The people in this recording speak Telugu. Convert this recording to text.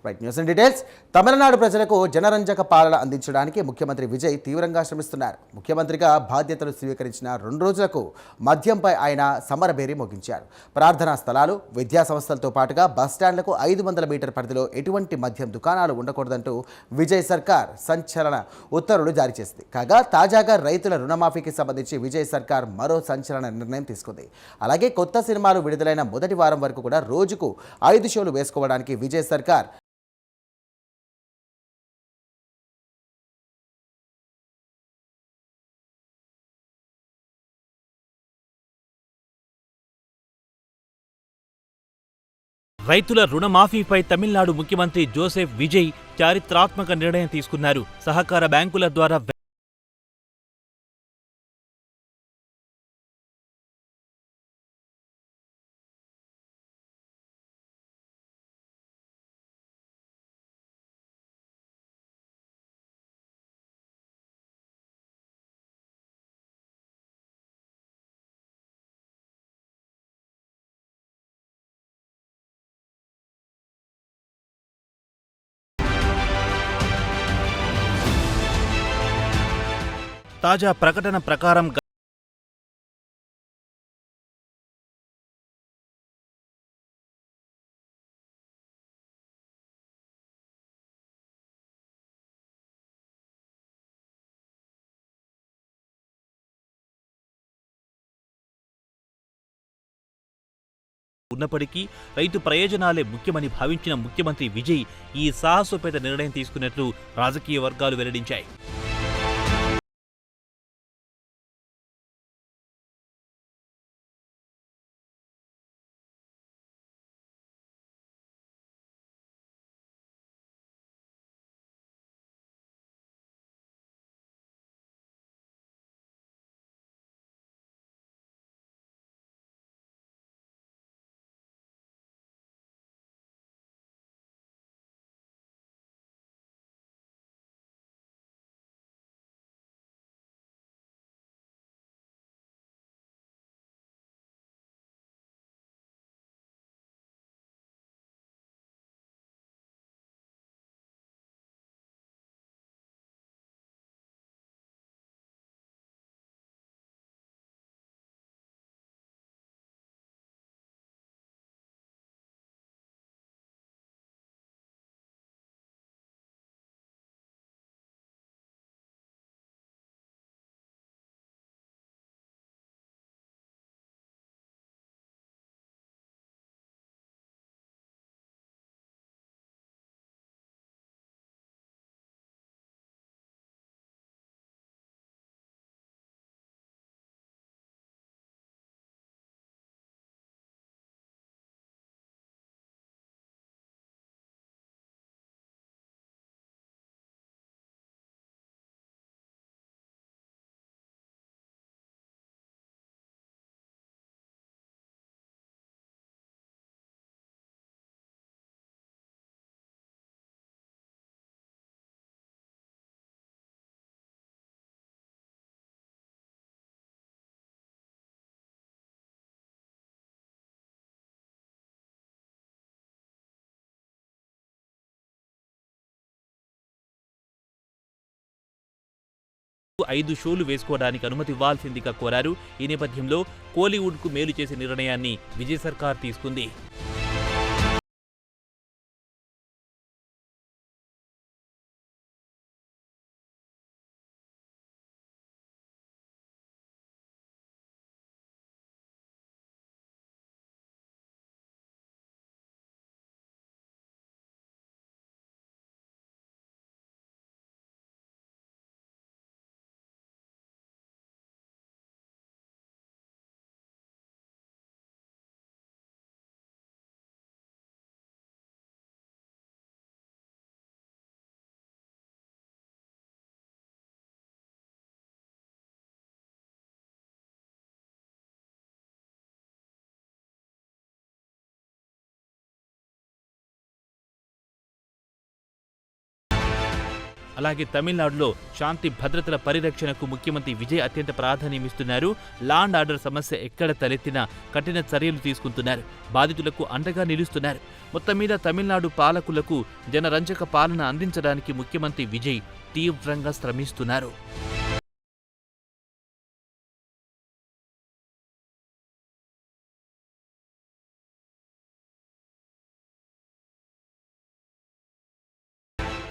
Right, news and details. Tamil Nadu ప్రజలకు జనరంజక పాలన అందించడానికి ముఖ్యమంత్రి విజయ్ తీవ్రంగా శ్రమిస్తున్నారు. ముఖ్యమంత్రిగా బాధ్యతలు స్వీకరించిన 2 రోజులకు మద్యంపై ఆయన సమరభేరి మోగించారు. ప్రార్థనా స్థలాలు, విద్యా సంస్థలతో పాటుగా బస్టాండ్లకు 500 మీటర్ పరిధిలో ఎటువంటి మద్యం దుకాణాలు ఉండకూడదంటూ విజయ్ సర్కార్ సంచలన ఉత్తర్వులు జారీ చేసింది. కాగా తాజాగా రైతుల రుణమాఫీకి సంబంధించి విజయ్ సర్కార్ మరో సంచలన నిర్ణయం తీసుకుంది. అలాగే కొత్త సినిమాలు విడుదలైన మొదటి వారం వరకు కూడా రోజుకు 5 షోలు వేసుకోవడానికి విజయ్ సర్కార్ రైతుల రుణమాఫీపై తమిళనాడు ముఖ్యమంత్రి జోసెఫ్ విజయ్ చారిత్రాత్మక నిర్ణయం తీసుకున్నారు. సహకార బ్యాంకుల ద్వారా తాజా ప్రకటన ప్రకారం ఉన్నప్పటికీ రైతు ప్రయోజనాలే ముఖ్యమని భావించిన ముఖ్యమంత్రి విజయ్ ఈ సాహసోపేత నిర్ణయం తీసుకున్నట్లు రాజకీయ వర్గాలు వెల్లడించాయి. ఐదు షోలు వేసుకోవడానికి అనుమతి ఇవ్వాల్సిందిగా కోరారు. ఈ నేపథ్యంలో కోలీవుడ్కు మేలు చేసే నిర్ణయాన్ని విజయ్ సర్కార్ తీసుకుంది. అలాగే తమిళనాడులో శాంతి భద్రతల పరిరక్షణకు ముఖ్యమంత్రి విజయ్ అత్యంత ప్రాధాన్యమిస్తున్నారు. లా అండ్ ఆర్డర్ సమస్య ఎక్కడ తలెత్తినా కఠిన చర్యలు తీసుకుంటున్నారు. బాధితులకు అండగా నిలుస్తున్నారు. మొత్తం మీద తమిళనాడు పాలకులకు జనరంజక పాలన అందించడానికి ముఖ్యమంత్రి విజయ్ తీవ్రంగా శ్రమిస్తున్నారు.